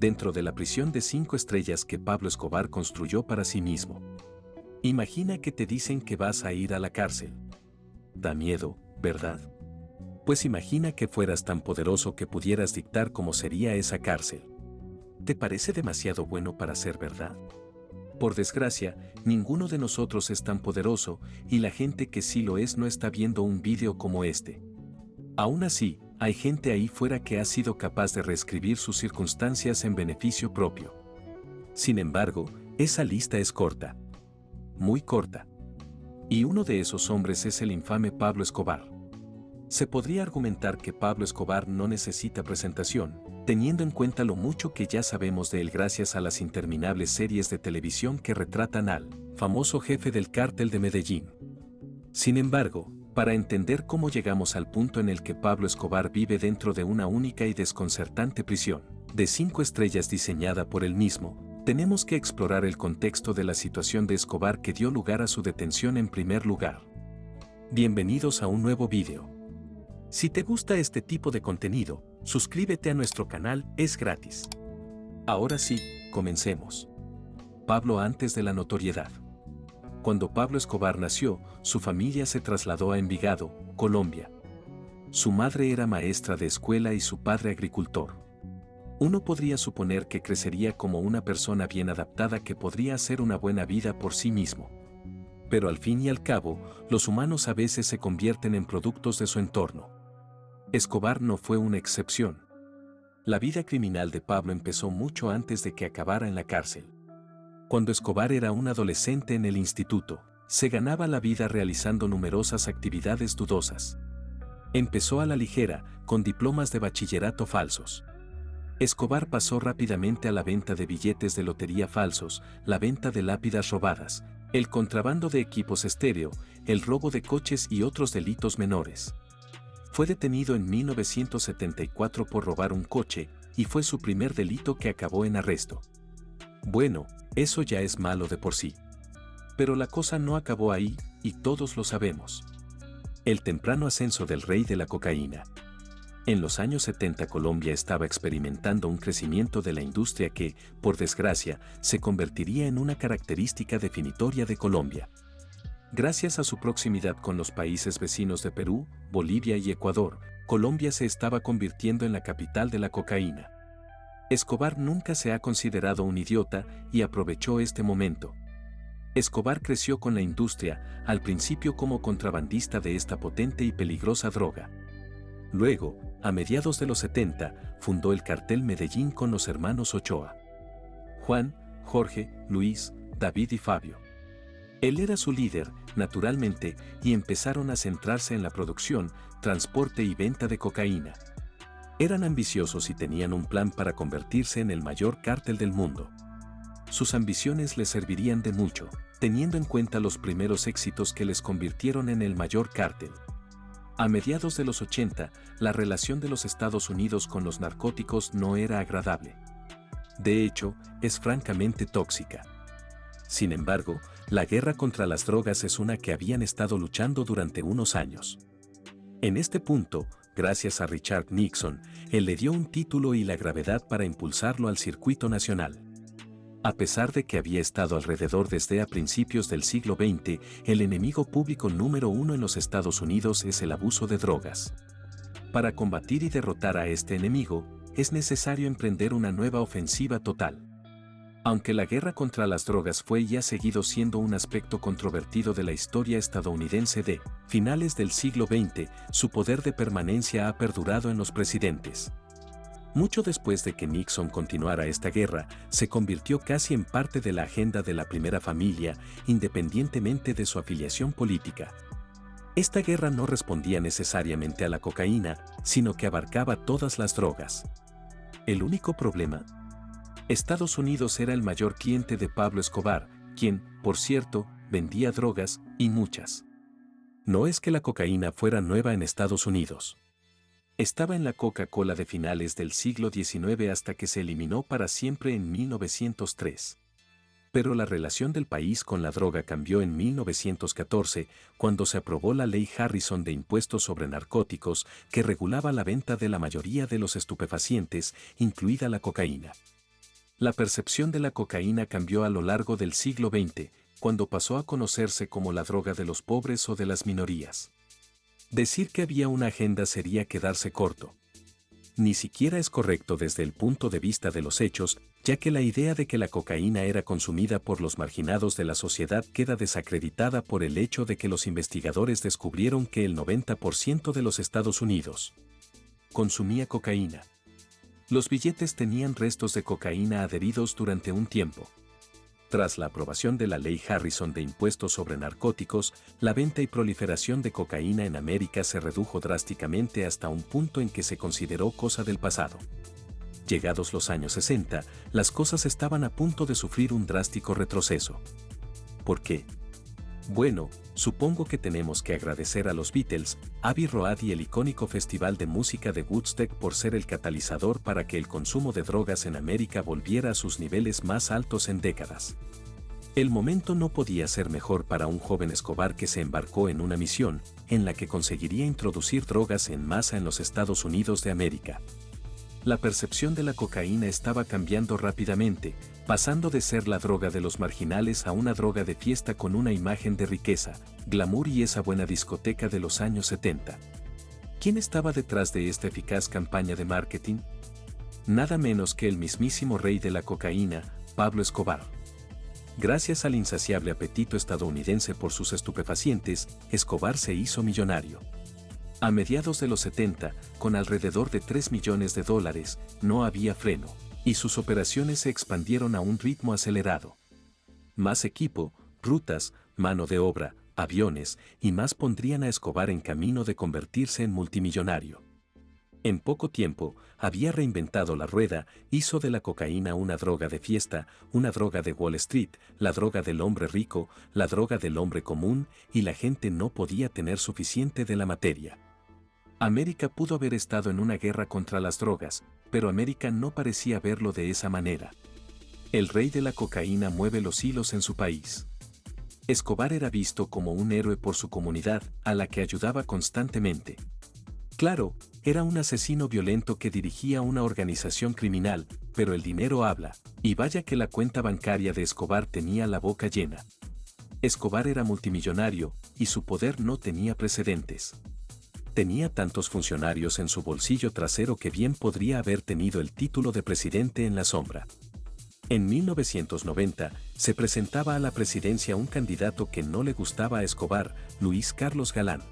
dentro de la prisión de 5 estrellas que Pablo Escobar construyó para sí mismo. Imagina que te dicen que vas a ir a la cárcel. Da miedo, ¿verdad? Pues imagina que fueras tan poderoso que pudieras dictar cómo sería esa cárcel. ¿Te parece demasiado bueno para ser verdad? Por desgracia, ninguno de nosotros es tan poderoso, y la gente que sí lo es no está viendo un vídeo como este. Aún así, hay gente ahí fuera que ha sido capaz de reescribir sus circunstancias en beneficio propio. Sin embargo, esa lista es corta. Muy corta. Y uno de esos hombres es el infame Pablo Escobar. Se podría argumentar que Pablo Escobar no necesita presentación, teniendo en cuenta lo mucho que ya sabemos de él gracias a las interminables series de televisión que retratan al famoso jefe del cártel de Medellín. Sin embargo, para entender cómo llegamos al punto en el que Pablo Escobar vive dentro de una única y desconcertante prisión, de 5 estrellas diseñada por él mismo, tenemos que explorar el contexto de la situación de Escobar que dio lugar a su detención en primer lugar. Bienvenidos a un nuevo vídeo. Si te gusta este tipo de contenido, suscríbete a nuestro canal, es gratis. Ahora sí, comencemos. Pablo antes de la notoriedad. Cuando Pablo Escobar nació, su familia se trasladó a Envigado, Colombia. Su madre era maestra de escuela y su padre agricultor. Uno podría suponer que crecería como una persona bien adaptada que podría hacer una buena vida por sí mismo. Pero al fin y al cabo, los humanos a veces se convierten en productos de su entorno. Escobar no fue una excepción. La vida criminal de Pablo empezó mucho antes de que acabara en la cárcel. Cuando Escobar era un adolescente en el instituto, se ganaba la vida realizando numerosas actividades dudosas. Empezó a la ligera, con diplomas de bachillerato falsos. Escobar pasó rápidamente a la venta de billetes de lotería falsos, la venta de lápidas robadas, el contrabando de equipos estéreo, el robo de coches y otros delitos menores. Fue detenido en 1974 por robar un coche, y fue su primer delito que acabó en arresto. Bueno, eso ya es malo de por sí. Pero la cosa no acabó ahí, y todos lo sabemos. El temprano ascenso del rey de la cocaína. En los años 70 Colombia estaba experimentando un crecimiento de la industria que, por desgracia, se convertiría en una característica definitoria de Colombia. Gracias a su proximidad con los países vecinos de Perú, Bolivia y Ecuador, Colombia se estaba convirtiendo en la capital de la cocaína. Escobar nunca se ha considerado un idiota y aprovechó este momento. Escobar creció con la industria, al principio como contrabandista de esta potente y peligrosa droga. Luego, a mediados de los 70, fundó el cartel Medellín con los hermanos Ochoa. Juan, Jorge, Luis, David y Fabio. Él era su líder, naturalmente, y empezaron a centrarse en la producción, transporte y venta de cocaína. Eran ambiciosos y tenían un plan para convertirse en el mayor cártel del mundo. Sus ambiciones les servirían de mucho, teniendo en cuenta los primeros éxitos que les convirtieron en el mayor cártel. A mediados de los 80, la relación de los Estados Unidos con los narcóticos no era agradable. De hecho, es francamente tóxica. Sin embargo, la guerra contra las drogas es una que habían estado luchando durante unos años. En este punto, gracias a Richard Nixon, él le dio un título y la gravedad para impulsarlo al circuito nacional. A pesar de que había estado alrededor desde a principios del siglo XX, el enemigo público número 1 en los Estados Unidos es el abuso de drogas. Para combatir y derrotar a este enemigo, es necesario emprender una nueva ofensiva total. Aunque la guerra contra las drogas fue y ha seguido siendo un aspecto controvertido de la historia estadounidense de finales del siglo XX, su poder de permanencia ha perdurado en los presidentes. Mucho después de que Nixon continuara esta guerra, se convirtió casi en parte de la agenda de la primera familia, independientemente de su afiliación política. Esta guerra no respondía necesariamente a la cocaína, sino que abarcaba todas las drogas. El único problema: Estados Unidos era el mayor cliente de Pablo Escobar, quien, por cierto, vendía drogas, y muchas. No es que la cocaína fuera nueva en Estados Unidos. Estaba en la Coca-Cola de finales del siglo XIX hasta que se eliminó para siempre en 1903. Pero la relación del país con la droga cambió en 1914, cuando se aprobó la Ley Harrison de impuestos sobre narcóticos, que regulaba la venta de la mayoría de los estupefacientes, incluida la cocaína. La percepción de la cocaína cambió a lo largo del siglo XX, cuando pasó a conocerse como la droga de los pobres o de las minorías. Decir que había una agenda sería quedarse corto. Ni siquiera es correcto desde el punto de vista de los hechos, ya que la idea de que la cocaína era consumida por los marginados de la sociedad queda desacreditada por el hecho de que los investigadores descubrieron que el 90% de los Estados Unidos consumía cocaína. Los billetes tenían restos de cocaína adheridos durante un tiempo. Tras la aprobación de la Ley Harrison de impuestos sobre narcóticos, la venta y proliferación de cocaína en América se redujo drásticamente hasta un punto en que se consideró cosa del pasado. Llegados los años 60, las cosas estaban a punto de sufrir un drástico retroceso. ¿Por qué? Bueno, supongo que tenemos que agradecer a los Beatles, Abbey Road y el icónico Festival de Música de Woodstock por ser el catalizador para que el consumo de drogas en América volviera a sus niveles más altos en décadas. El momento no podía ser mejor para un joven Escobar que se embarcó en una misión, en la que conseguiría introducir drogas en masa en los Estados Unidos de América. La percepción de la cocaína estaba cambiando rápidamente, pasando de ser la droga de los marginales a una droga de fiesta con una imagen de riqueza, glamour y esa buena discoteca de los años 70. ¿Quién estaba detrás de esta eficaz campaña de marketing? Nada menos que el mismísimo rey de la cocaína, Pablo Escobar. Gracias al insaciable apetito estadounidense por sus estupefacientes, Escobar se hizo millonario. A mediados de los 70, con alrededor de $3 millones, no había freno, y sus operaciones se expandieron a un ritmo acelerado. Más equipo, rutas, mano de obra, aviones y más pondrían a Escobar en camino de convertirse en multimillonario. En poco tiempo, había reinventado la rueda, hizo de la cocaína una droga de fiesta, una droga de Wall Street, la droga del hombre rico, la droga del hombre común, y la gente no podía tener suficiente de la materia. América pudo haber estado en una guerra contra las drogas, pero América no parecía verlo de esa manera. El rey de la cocaína mueve los hilos en su país. Escobar era visto como un héroe por su comunidad, a la que ayudaba constantemente. Claro, era un asesino violento que dirigía una organización criminal, pero el dinero habla, y vaya que la cuenta bancaria de Escobar tenía la boca llena. Escobar era multimillonario, y su poder no tenía precedentes. Tenía tantos funcionarios en su bolsillo trasero que bien podría haber tenido el título de presidente en la sombra. En 1990, se presentaba a la presidencia un candidato que no le gustaba a Escobar, Luis Carlos Galán.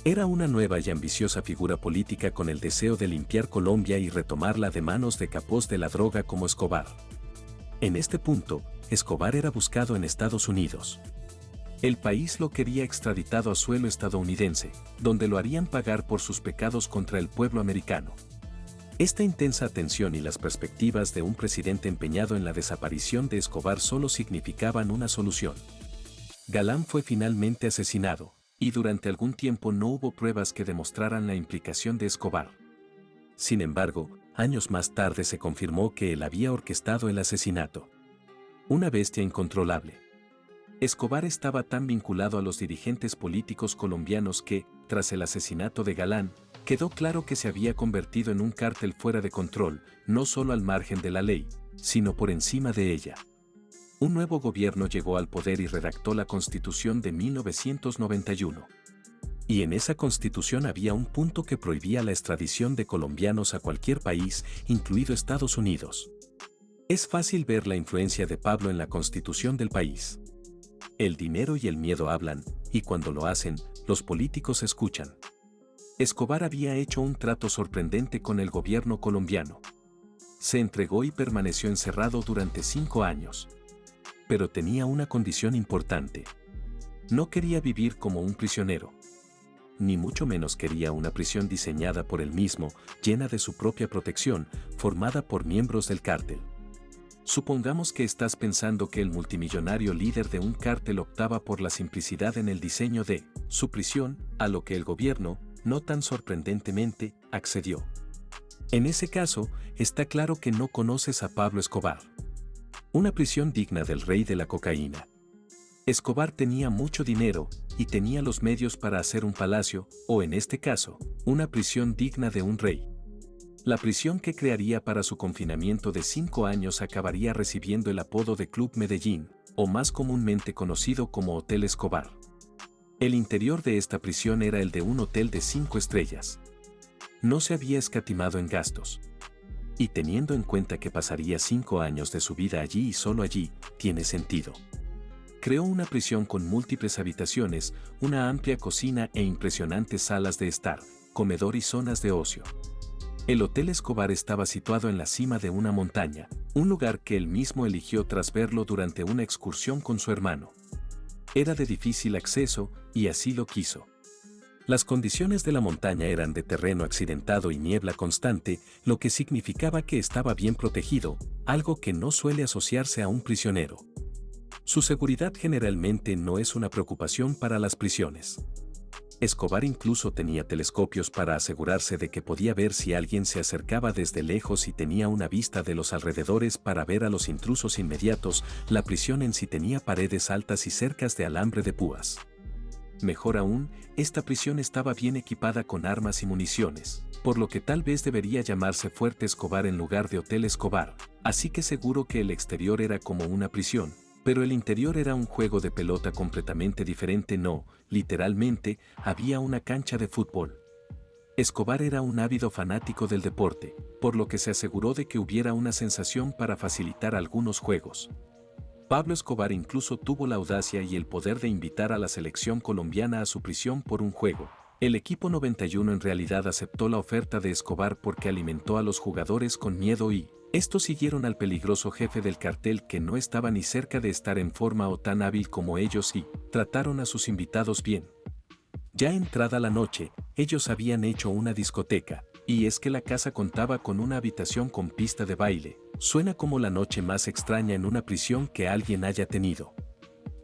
Era una nueva y ambiciosa figura política con el deseo de limpiar Colombia y retomarla de manos de capos de la droga como Escobar. En este punto, Escobar era buscado en Estados Unidos. El país lo quería extraditado a suelo estadounidense, donde lo harían pagar por sus pecados contra el pueblo americano. Esta intensa atención y las perspectivas de un presidente empeñado en la desaparición de Escobar solo significaban una solución. Galán fue finalmente asesinado, y durante algún tiempo no hubo pruebas que demostraran la implicación de Escobar. Sin embargo, años más tarde se confirmó que él había orquestado el asesinato. Una bestia incontrolable. Escobar estaba tan vinculado a los dirigentes políticos colombianos que, tras el asesinato de Galán, quedó claro que se había convertido en un cártel fuera de control, no solo al margen de la ley, sino por encima de ella. Un nuevo gobierno llegó al poder y redactó la Constitución de 1991. Y en esa Constitución había un punto que prohibía la extradición de colombianos a cualquier país, incluido Estados Unidos. Es fácil ver la influencia de Pablo en la Constitución del país. El dinero y el miedo hablan, y cuando lo hacen, los políticos escuchan. Escobar había hecho un trato sorprendente con el gobierno colombiano. Se entregó y permaneció encerrado durante 5 años. Pero tenía una condición importante. No quería vivir como un prisionero. Ni mucho menos quería una prisión diseñada por él mismo, llena de su propia protección, formada por miembros del cártel. Supongamos que estás pensando que el multimillonario líder de un cártel optaba por la simplicidad en el diseño de su prisión, a lo que el gobierno, no tan sorprendentemente, accedió. En ese caso, está claro que no conoces a Pablo Escobar. Una prisión digna del rey de la cocaína. Escobar tenía mucho dinero, y tenía los medios para hacer un palacio, o en este caso, una prisión digna de un rey. La prisión que crearía para su confinamiento de 5 años acabaría recibiendo el apodo de Club Medellín, o más comúnmente conocido como Hotel Escobar. El interior de esta prisión era el de un hotel de 5 estrellas. No se había escatimado en gastos. Y teniendo en cuenta que pasaría 5 años de su vida allí y solo allí, tiene sentido. Creó una prisión con múltiples habitaciones, una amplia cocina e impresionantes salas de estar, comedor y zonas de ocio. El Hotel Escobar estaba situado en la cima de una montaña, un lugar que él mismo eligió tras verlo durante una excursión con su hermano. Era de difícil acceso, y así lo quiso. Las condiciones de la montaña eran de terreno accidentado y niebla constante, lo que significaba que estaba bien protegido, algo que no suele asociarse a un prisionero. Su seguridad generalmente no es una preocupación para las prisiones. Escobar incluso tenía telescopios para asegurarse de que podía ver si alguien se acercaba desde lejos y tenía una vista de los alrededores para ver a los intrusos inmediatos. La prisión en sí tenía paredes altas y cercas de alambre de púas. Mejor aún, esta prisión estaba bien equipada con armas y municiones, por lo que tal vez debería llamarse Fuerte Escobar en lugar de Hotel Escobar, así que seguro que el exterior era como una prisión, pero el interior era un juego de pelota completamente diferente. No, literalmente, había una cancha de fútbol. Escobar era un ávido fanático del deporte, por lo que se aseguró de que hubiera una sensación para facilitar algunos juegos. Pablo Escobar incluso tuvo la audacia y el poder de invitar a la selección colombiana a su prisión por un juego. El equipo 91 en realidad aceptó la oferta de Escobar porque alimentó a los jugadores con miedo y estos siguieron al peligroso jefe del cartel que no estaba ni cerca de estar en forma o tan hábil como ellos y trataron a sus invitados bien. Ya entrada la noche, ellos habían hecho una discoteca, y es que la casa contaba con una habitación con pista de baile. Suena como la noche más extraña en una prisión que alguien haya tenido.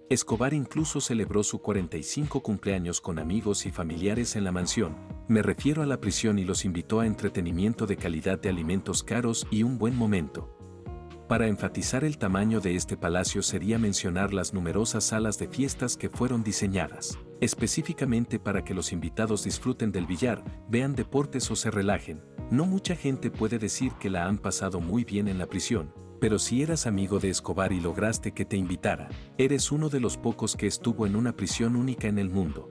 Escobar incluso celebró su 45 cumpleaños con amigos y familiares en la mansión, me refiero a la prisión, y los invitó a entretenimiento de calidad, de alimentos caros y un buen momento. Para enfatizar el tamaño de este palacio sería mencionar las numerosas salas de fiestas que fueron diseñadas, específicamente para que los invitados disfruten del billar, vean deportes o se relajen. No mucha gente puede decir que la han pasado muy bien en la prisión, pero si eras amigo de Escobar y lograste que te invitara, eres uno de los pocos que estuvo en una prisión única en el mundo.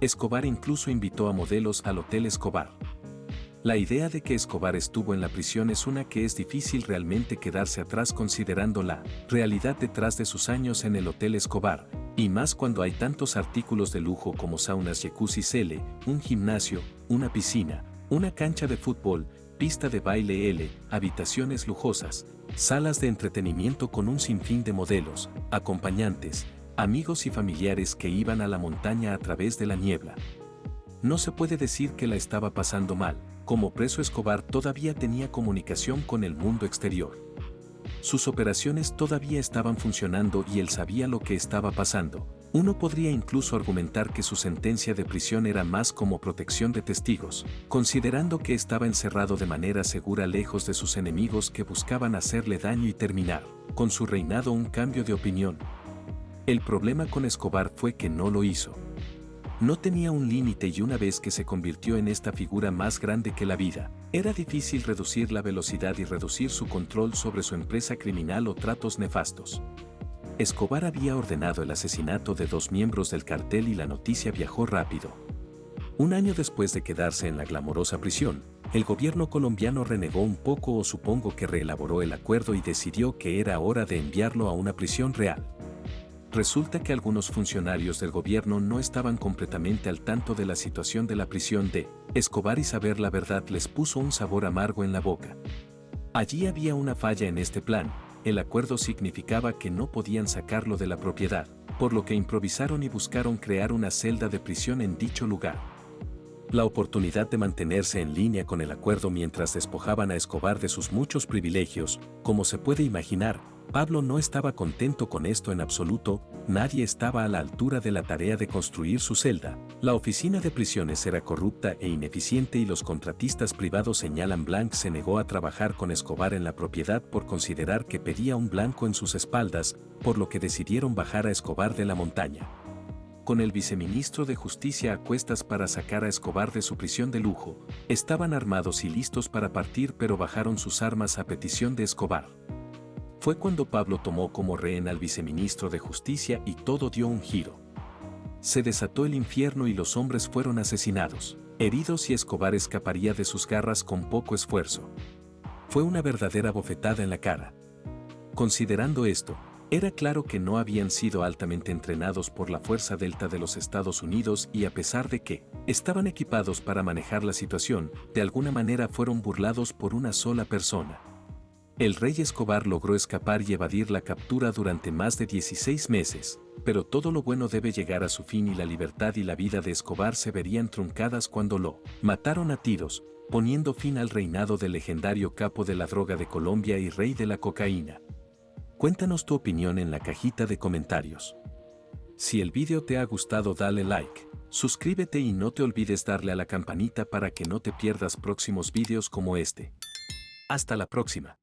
Escobar incluso invitó a modelos al Hotel Escobar. La idea de que Escobar estuvo en la prisión es una que es difícil realmente quedarse atrás considerando la realidad detrás de sus años en el Hotel Escobar, y más cuando hay tantos artículos de lujo como saunas, jacuzzis, un gimnasio, una piscina, una cancha de fútbol, pista de baile, habitaciones lujosas, salas de entretenimiento con un sinfín de modelos, acompañantes, amigos y familiares que iban a la montaña a través de la niebla. No se puede decir que la estaba pasando mal. Como preso, Escobar todavía tenía comunicación con el mundo exterior. Sus operaciones todavía estaban funcionando y él sabía lo que estaba pasando. Uno podría incluso argumentar que su sentencia de prisión era más como protección de testigos, considerando que estaba encerrado de manera segura lejos de sus enemigos que buscaban hacerle daño y terminar con su reinado un cambio de opinión. El problema con Escobar fue que no lo hizo. No tenía un límite y una vez que se convirtió en esta figura más grande que la vida, era difícil reducir la velocidad y reducir su control sobre su empresa criminal o tratos nefastos. Escobar había ordenado el asesinato de 2 miembros del cartel y la noticia viajó rápido. Un año después de quedarse en la glamorosa prisión, el gobierno colombiano renegó un poco, o supongo que reelaboró el acuerdo y decidió que era hora de enviarlo a una prisión real. Resulta que algunos funcionarios del gobierno no estaban completamente al tanto de la situación de la prisión de Escobar y saber la verdad les puso un sabor amargo en la boca. Allí había una falla en este plan, el acuerdo significaba que no podían sacarlo de la propiedad, por lo que improvisaron y buscaron crear una celda de prisión en dicho lugar. La oportunidad de mantenerse en línea con el acuerdo mientras despojaban a Escobar de sus muchos privilegios, como se puede imaginar, Pablo no estaba contento con esto en absoluto, nadie estaba a la altura de la tarea de construir su celda. La oficina de prisiones era corrupta e ineficiente y los contratistas privados señalan Blanc se negó a trabajar con Escobar en la propiedad por considerar que pedía un blanco en sus espaldas, por lo que decidieron bajar a Escobar de la montaña. Con el viceministro de Justicia a cuestas para sacar a Escobar de su prisión de lujo, estaban armados y listos para partir, pero bajaron sus armas a petición de Escobar. Fue cuando Pablo tomó como rehén al viceministro de Justicia y todo dio un giro. Se desató el infierno y los hombres fueron asesinados, heridos, y Escobar escaparía de sus garras con poco esfuerzo. Fue una verdadera bofetada en la cara. Considerando esto, era claro que no habían sido altamente entrenados por la Fuerza Delta de los Estados Unidos, y a pesar de que estaban equipados para manejar la situación, de alguna manera fueron burlados por una sola persona. El rey Escobar logró escapar y evadir la captura durante más de 16 meses, pero todo lo bueno debe llegar a su fin, y la libertad y la vida de Escobar se verían truncadas cuando lo mataron a tiros, poniendo fin al reinado del legendario capo de la droga de Colombia y rey de la cocaína. Cuéntanos tu opinión en la cajita de comentarios. Si el vídeo te ha gustado, dale like, suscríbete y no te olvides darle a la campanita para que no te pierdas próximos vídeos como este. Hasta la próxima.